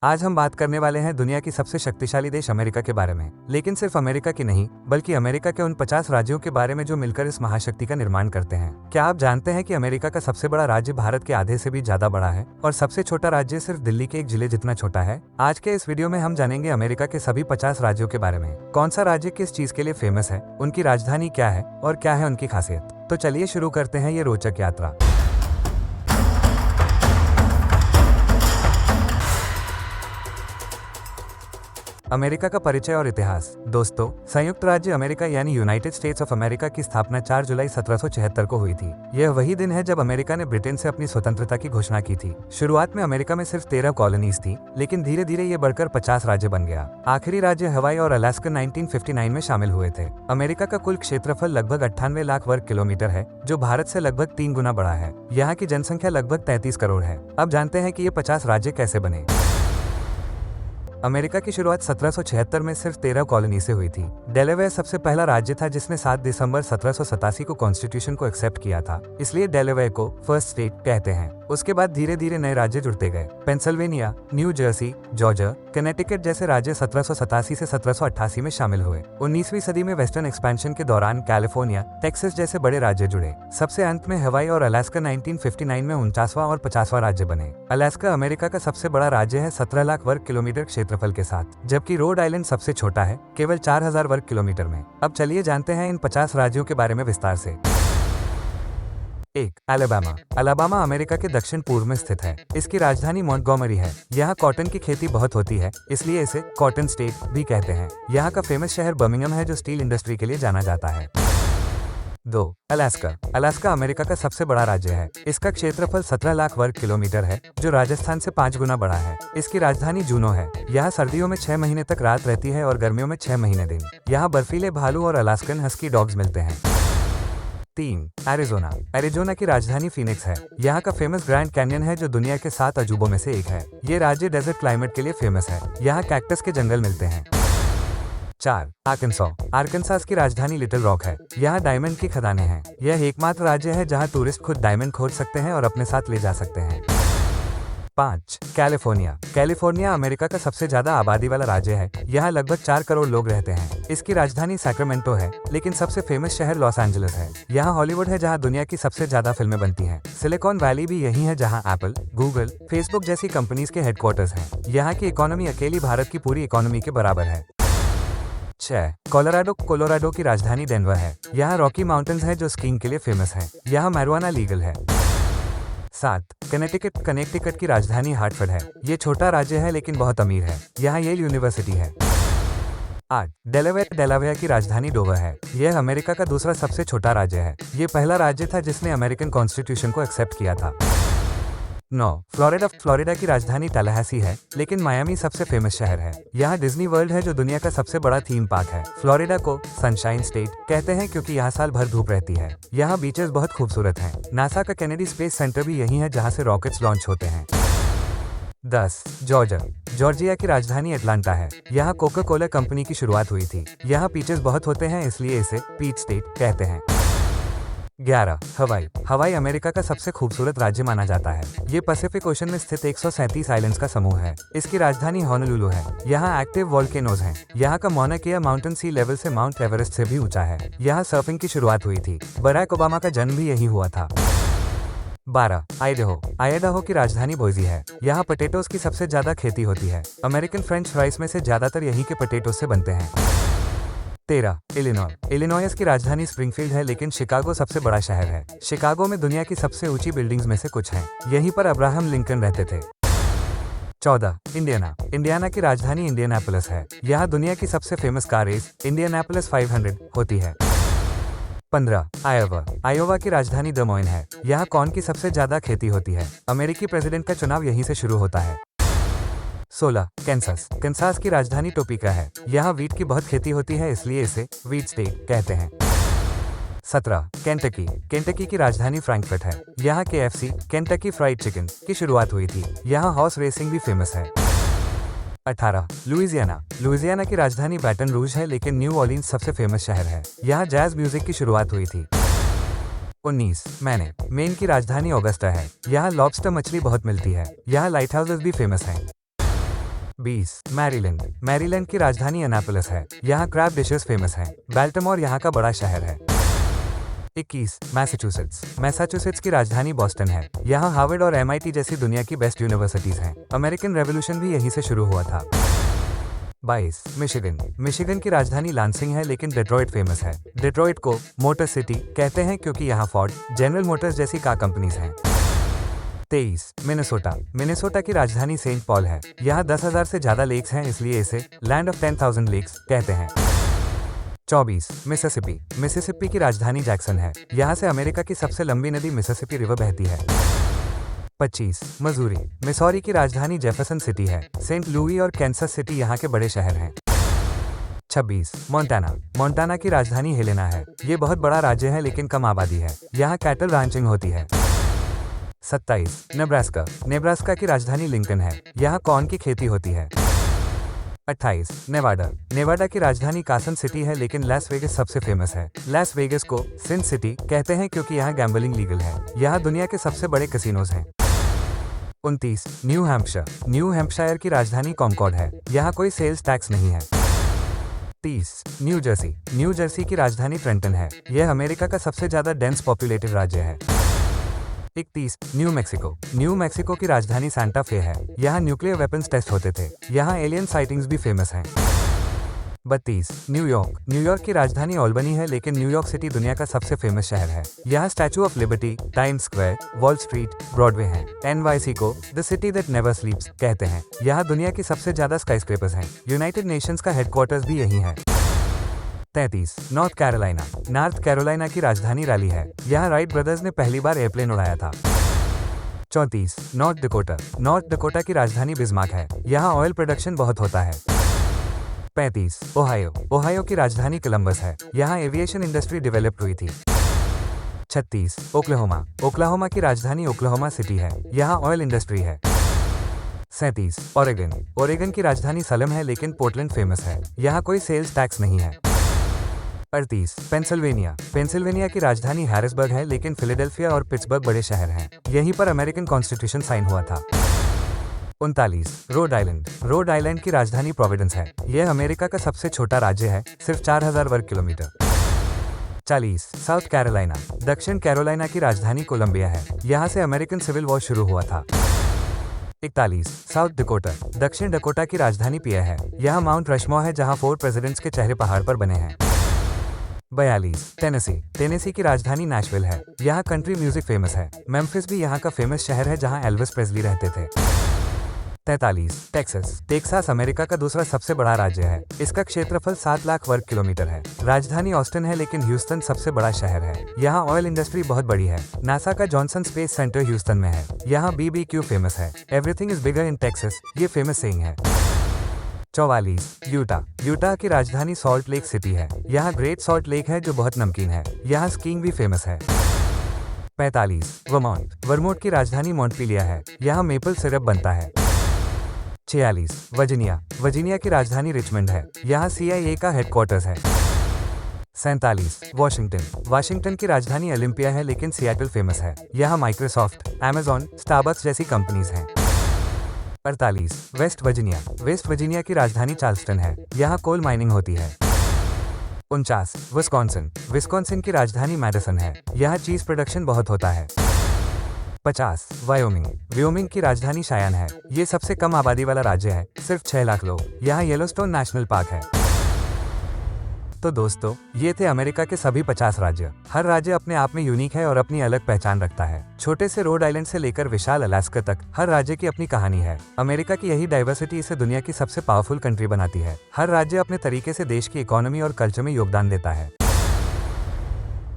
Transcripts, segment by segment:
आज हम बात करने वाले हैं दुनिया की सबसे शक्तिशाली देश अमेरिका के बारे में, लेकिन सिर्फ अमेरिका की नहीं बल्कि अमेरिका के उन 50 राज्यों के बारे में जो मिलकर इस महाशक्ति का निर्माण करते हैं। क्या आप जानते हैं कि अमेरिका का सबसे बड़ा राज्य भारत के आधे से भी ज्यादा बड़ा है और सबसे छोटा राज्य सिर्फ दिल्ली के एक जिले जितना छोटा है। आज के इस वीडियो में हम जानेंगे अमेरिका के सभी 50 राज्यों के बारे में। कौन सा राज्य किस चीज के लिए फेमस है, उनकी राजधानी क्या है और क्या है उनकी खासियत। तो चलिए शुरू करते हैं ये रोचक यात्रा। अमेरिका का परिचय और इतिहास। दोस्तों, संयुक्त राज्य अमेरिका यानी यूनाइटेड स्टेट्स ऑफ अमेरिका की स्थापना 4 जुलाई 1776 को हुई थी। यह वही दिन है जब अमेरिका ने ब्रिटेन से अपनी स्वतंत्रता की घोषणा की थी। शुरुआत में अमेरिका में सिर्फ 13 कॉलोनीज थी, लेकिन धीरे धीरे ये बढ़कर 50 राज्य बन गया। आखिरी राज्य हवाई और अलास्का 1959 में शामिल हुए थे। अमेरिका का कुल क्षेत्रफल लगभग 98 लाख वर्ग किलोमीटर है, जो भारत से लगभग 3 गुना बड़ा है। यहाँ की जनसंख्या लगभग 33 करोड़ है। अब जानते हैं कि ये 50 राज्य कैसे बने। अमेरिका की शुरुआत 1776 में सिर्फ 13 कॉलोनी से हुई थी। डेलावेयर सबसे पहला राज्य था जिसने 7 दिसंबर 1787 को कॉन्स्टिट्यूशन को एक्सेप्ट किया था, इसलिए डेलावेयर को फर्स्ट स्टेट कहते हैं। उसके बाद धीरे धीरे नए राज्य जुड़ते गए। Pennsylvania, new Jersey, Georgia, Connecticut जैसे राज्य 1787 से 1788 में शामिल हुए। 19वीं सदी में वेस्टर्न एक्सपेंशन के दौरान कैलिफोर्निया, टेक्सास जैसे बड़े राज्य जुड़े। सबसे अंत में हवाई और अलास्का 1959 में 49वां और 50वां राज्य बने। अलास्का अमेरिका का सबसे बड़ा राज्य है 17 लाख वर्ग किलोमीटर क्षेत्रफल के साथ, जबकि रोड आइलैंड सबसे छोटा है, केवल 4000 वर्ग किलोमीटर में। अब चलिए जानते हैं इन 50 राज्यों के बारे में विस्तार से। 1. अलाबामा। अलाबामा अमेरिका के दक्षिण पूर्व में स्थित है। इसकी राजधानी मॉन्टगोमरी है। यहाँ कॉटन की खेती बहुत होती है, इसलिए इसे कॉटन स्टेट भी कहते हैं। यहाँ का फेमस शहर बर्मिंघम है, जो स्टील इंडस्ट्री के लिए जाना जाता है। 2. अलास्का। अलास्का अमेरिका का सबसे बड़ा राज्य है। इसका क्षेत्रफल 17 लाख वर्ग किलोमीटर है, जो राजस्थान से 5 गुना बड़ा है। इसकी राजधानी जूनो है। यहाँ सर्दियों में 6 महीने तक रात रहती है और गर्मियों में 6 महीने दिन। यहाँ बर्फीले भालू और अलास्कन हस्की डॉग्स मिलते हैं। 3. एरिजोना। एरिजोना की राजधानी फीनिक्स है। यहाँ का फेमस ग्रैंड कैन्यन है, जो दुनिया के 7 अजूबों में से एक है। ये राज्य डेजर्ट क्लाइमेट के लिए फेमस है। यहाँ कैक्टस के जंगल मिलते हैं। 4. आर्कनसॉ। आर्कनसास की राजधानी लिटिल रॉक है। यहाँ डायमंड की खदानें हैं। यह एकमात्र राज्य है जहाँ टूरिस्ट खुद डायमंड खोज सकते हैं और अपने साथ ले जा सकते हैं। 5. कैलिफोर्निया। कैलिफोर्निया अमेरिका का सबसे ज्यादा आबादी वाला राज्य है। यहाँ लगभग 4 करोड़ लोग रहते हैं। इसकी राजधानी सैक्रामेंटो है, लेकिन सबसे फेमस शहर लॉस एंजलिस है। यहाँ हॉलीवुड है, जहाँ दुनिया की सबसे ज्यादा फिल्में बनती हैं। सिलिकॉन वैली भी यही है, जहाँ एप्पल, गूगल, फेसबुक जैसी कंपनीज के हेडक्वार्टर्स हैं। यहाँ की इकोनॉमी अकेली भारत की पूरी इकोनॉमी के बराबर है। 6. कोलोराडो। कोलोराडो की राजधानी डेनवर है। यहाँ रॉकी माउंटेन्स है, जो स्कीइंग के लिए फेमस है। यहाँ मैरिजुआना लीगल है। 7. कनेटिकट। कनेटिकट की राजधानी हार्टफोर्ड है। ये छोटा राज्य है लेकिन बहुत अमीर है। यहाँ येल यूनिवर्सिटी है। 8. डेलावेयर। डेलावेयर की राजधानी डोवर है। यह अमेरिका का दूसरा सबसे छोटा राज्य है। ये पहला राज्य था जिसने अमेरिकन कॉन्स्टिट्यूशन को एक्सेप्ट किया था। 9. फ्लोरिडा। फ्लोरिडा की राजधानी टैलाहासी है, लेकिन मायामी सबसे फेमस शहर है। यहाँ डिज्नी वर्ल्ड है, जो दुनिया का सबसे बड़ा थीम पार्क है। फ्लोरिडा को सनशाइन स्टेट कहते हैं क्योंकि यहाँ साल भर धूप रहती है। यहाँ बीचेस बहुत खूबसूरत हैं। नासा का केनेडी स्पेस सेंटर भी यही है, जहाँ से रॉकेट्स लॉन्च होते हैं। 10. जॉर्जिया। जॉर्जिया की राजधानी अटलांटा है। यहाँ कोका कोला कंपनी की शुरुआत हुई थी। यहाँ पीचेस बहुत होते हैं, इसलिए इसे पीच स्टेट कहते हैं। 11. हवाई। हवाई अमेरिका का सबसे खूबसूरत राज्य माना जाता है। ये पैसिफिक ओशन में स्थित 137 आइलैंड्स का समूह है। इसकी राजधानी होनोलुलु है। यहाँ एक्टिव वोल्केनोज हैं। यहाँ का मौना केआ माउंटेन सी लेवल से माउंट एवरेस्ट से भी ऊंचा है। यहाँ सर्फिंग की शुरुआत हुई थी। बराक ओबामा का जन्म भी यही हुआ था। 12. आइडाहो। आइडाहो की राजधानी बोइजी है। यहाँ पोटैटोज की सबसे ज्यादा खेती होती है। अमेरिकन फ्रेंच फ्राइज में से ज्यादातर यहीं के पोटैटोज से बनते हैं। 13. इलिनॉय। इलिनॉयस की राजधानी स्प्रिंगफील्ड है, लेकिन शिकागो सबसे बड़ा शहर है। शिकागो में दुनिया की सबसे ऊंची बिल्डिंग्स में से कुछ हैं। यहीं पर अब्राहम लिंकन रहते थे। 14. इंडियाना। इंडियाना की राजधानी इंडियानापोलिस है। यहाँ दुनिया की सबसे फेमस कार रेस इंडियानापोलिस 500 होती है। 15. आयोवा। आयोवा की राजधानी दे मोइन है। यहाँ कॉर्न की सबसे ज्यादा खेती होती है। अमेरिकी प्रेसिडेंट का चुनाव यहीं से शुरू होता है। 16. कैंसास। कैंसास की राजधानी टोपिका है। यहाँ वीट की बहुत खेती होती है, इसलिए इसे वीट स्टेट कहते हैं। 17. केंटकी। केंटकी की राजधानी फ्रैंकफर्ट है। यहाँ KFC केंटकी फ्राइड चिकन की शुरुआत हुई थी। यहाँ हॉर्स रेसिंग भी फेमस है। 18. लुइजियाना। लुइजियाना की राजधानी बैटन रूज है, लेकिन न्यू ऑर्लिन्स सबसे फेमस शहर है। यहाँ जैज म्यूजिक की शुरुआत हुई थी। 19. मेन की राजधानी ऑगस्टा है। यहाँ लॉबस्टर मछली बहुत मिलती है। यहाँ लाइट हाउसेस भी फेमस हैं। 20 मैरीलैंड। मैरीलैंड की राजधानी एनापोलिस है। यहाँ क्रैब डिशेस फेमस हैं। बाल्टिमोर यहाँ का बड़ा शहर है। 21 मैसाचुसेट्स। मैसाचुसेट्स की राजधानी बॉस्टन है। यहाँ हार्वर्ड और MIT जैसी दुनिया की बेस्ट यूनिवर्सिटीज हैं। अमेरिकन रेवोल्यूशन भी यहीं से शुरू हुआ था। 22 मिशिगन। मिशिगन की राजधानी लांसिंग है, लेकिन डेट्रॉइट फेमस है। डेट्रॉइट को मोटर सिटी कहते हैं क्योंकि यहाँ फोर्ड, जनरल मोटर्स जैसी कार कंपनीज हैं। 23 मिनेसोटा। मिनेसोटा की राजधानी सेंट पॉल है। यहाँ 10,000 से ज्यादा लेक्स हैं, इसलिए इसे लैंड ऑफ 10,000 लेक्स कहते हैं। 24 मिसिसिपी। मिसिसिपी की राजधानी जैक्सन है। यहाँ से अमेरिका की सबसे लंबी नदी मिसिसिपी रिवर बहती है। 25 मसूरी। मिसौरी की राजधानी जेफरसन सिटी है। सेंट लुई और कैंसस सिटी यहाँ के बड़े शहर हैं। 26 मोंटाना। मोंटाना की राजधानी हेलेना है। ये बहुत बड़ा राज्य है, लेकिन कम आबादी है। यहाँ कैटल रांचिंग होती है। 27 नेब्रास्का। नेब्रास्का की राजधानी लिंकन है। यहाँ कॉर्न की खेती होती है। 28 नेवाडा। नेवाडा की राजधानी कार्सन सिटी है, लेकिन लास वेगस सबसे फेमस है। लास वेगस को सिन सिटी कहते हैं क्योंकि यहाँ गैम्बलिंग लीगल है। यहाँ दुनिया के सबसे बड़े कैसीनोज हैं। 29 न्यू हैम्पशायर। न्यू हैम्पशायर की राजधानी कॉनकॉर्ड है। यहाँ कोई सेल्स टैक्स नहीं है। 30 न्यू जर्सी। न्यू जर्सी की राजधानी ट्रेंटन है। यह अमेरिका का सबसे ज्यादा डेंस पॉपुलेटेड राज्य है। 31 न्यू मैक्सिको। न्यू मैक्सिको की राजधानी सांता फे है। यहाँ न्यूक्लियर वेपन्स टेस्ट होते थे। यहाँ एलियन साइटिंग्स भी फेमस हैं। 32 न्यूयॉर्क। न्यूयॉर्क की राजधानी ऑल्बनी है, लेकिन न्यूयॉर्क सिटी दुनिया का सबसे फेमस शहर है। यहाँ statue of liberty, times square, wall street, Broadway हैं। NYC को द सिटी दैट नेवर स्लीप्स कहते हैं। यहाँ दुनिया की सबसे ज्यादा स्काईस्क्रेपर्स हैं। यूनाइटेड नेशंस का हेडक्वार्टर्स भी यहीं है। 33 नॉर्थ कैरोलिना। नॉर्थ कैरोलिना की राजधानी रैली है। यहाँ राइट ब्रदर्स ने पहली बार एयरप्लेन उड़ाया था। 34 नॉर्थ डकोटा। नॉर्थ डकोटा की राजधानी बिस्मार्क है। यहाँ ऑयल प्रोडक्शन बहुत होता है। 35 ओहायो। ओहायो की राजधानी कोलंबस है। यहाँ एविएशन इंडस्ट्री डेवलप हुई थी। 36 ओक्लाहोमा। ओक्लाहोमा की राजधानी ओक्लाहोमा सिटी है। यहाँ ऑयल इंडस्ट्री है। 37 ओरेगन। ओरेगन की राजधानी सलम है, लेकिन पोर्टलैंड फेमस है। यहाँ कोई सेल्स टैक्स नहीं है। 38 पेंसिल्वेनिया। पेंसिल्वेनिया की राजधानी हैरिसबर्ग है, लेकिन फिलाडेल्फिया और पिट्सबर्ग बड़े शहर हैं। यहीं पर अमेरिकन कॉन्स्टिट्यूशन साइन हुआ था। 39 रोड आइलैंड। रोड आइलैंड की राजधानी प्रोविडेंस है। यह अमेरिका का सबसे छोटा राज्य है, सिर्फ 4,000 वर्ग किलोमीटर। 40 south Carolina. दक्षिण कैरोलिना की राजधानी कोलंबिया है। यहाँ से अमेरिकन सिविल वॉर शुरू हुआ था। 41 साउथ डकोटा। दक्षिण डकोटा की राजधानी पिया है। यहाँ माउंट रशमॉर है, जहाँ 4 प्रेसिडेंट्स के चेहरे पहाड़ पर बने हैं। 42 टेनेसी। टेनेसी की राजधानी नैशविल है। यहाँ कंट्री म्यूजिक फेमस है। मेम्फिस भी यहाँ का फेमस शहर है, जहाँ एल्विस प्रेस्ली रहते थे। 43 टेक्सास। टेक्सास अमेरिका का दूसरा सबसे बड़ा राज्य है। इसका क्षेत्रफल 7 लाख वर्ग किलोमीटर है। राजधानी ऑस्टिन है, लेकिन ह्यूस्टन सबसे बड़ा शहर है। यहाँ ऑयल इंडस्ट्री बहुत बड़ी है। नासा का जॉनसन स्पेस सेंटर ह्यूस्टन में है। यहाँ BBQ फेमस है। Everything is bigger in Texas, ये फेमस सेइंग है। 44 यूटा। यूटा की राजधानी सॉल्ट लेक सिटी है। यहाँ ग्रेट सॉल्ट लेक है, जो बहुत नमकीन है। यहाँ स्कीइंग भी फेमस है। 45 वर्मोंट। वर्मोंट की राजधानी मॉन्टपीलिया है। यहाँ मेपल सिरप बनता है। 46 वर्जीनिया। वर्जीनिया की राजधानी रिचमंड है। यहाँ CIA का हेडक्वार्टर्स है। 47 वाशिंगटन। वाशिंगटन की राजधानी ओलंपिया है, लेकिन सिएटल फेमस है। यहाँ माइक्रोसॉफ्ट, Amazon, स्टारबक्स जैसी कंपनीज हैं। 48 वेस्ट वर्जीनिया। वेस्ट वर्जीनिया की राजधानी चार्ल्सटन है। यहाँ कोल माइनिंग होती है। 49 विस्कॉन्सिन। विस्कॉन्सिन की राजधानी मैडिसन है। यहाँ चीज प्रोडक्शन बहुत होता है। 50 वायोमिंग। वायोमिंग की राजधानी शायान है। ये सबसे कम आबादी वाला राज्य है, सिर्फ 6 लाख लोग। यहाँ येलोस्टोन नेशनल पार्क है। तो दोस्तों, ये थे अमेरिका के सभी 50 राज्य। हर राज्य अपने आप में यूनिक है और अपनी अलग पहचान रखता है। छोटे से रोड आइलैंड से लेकर विशाल अलास्का तक हर राज्य की अपनी कहानी है। अमेरिका की यही डाइवर्सिटी इसे दुनिया की सबसे पावरफुल कंट्री बनाती है। हर राज्य अपने तरीके से देश की इकोनॉमी और कल्चर में योगदान देता है।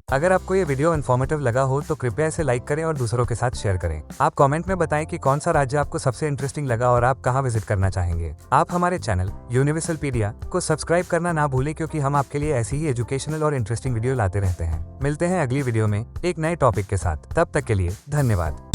अगर आपको ये वीडियो इन्फॉर्मेटिव लगा हो तो कृपया इसे लाइक करें और दूसरों के साथ शेयर करें। आप कमेंट में बताएं कि कौन सा राज्य आपको सबसे इंटरेस्टिंग लगा और आप कहां विजिट करना चाहेंगे। आप हमारे चैनल यूनिवर्सलपीडिया को सब्सक्राइब करना ना भूलें, क्योंकि हम आपके लिए ऐसी ही एजुकेशनल और इंटरेस्टिंग वीडियो लाते रहते हैं। मिलते हैं अगली वीडियो में एक नए टॉपिक के साथ। तब तक के लिए धन्यवाद।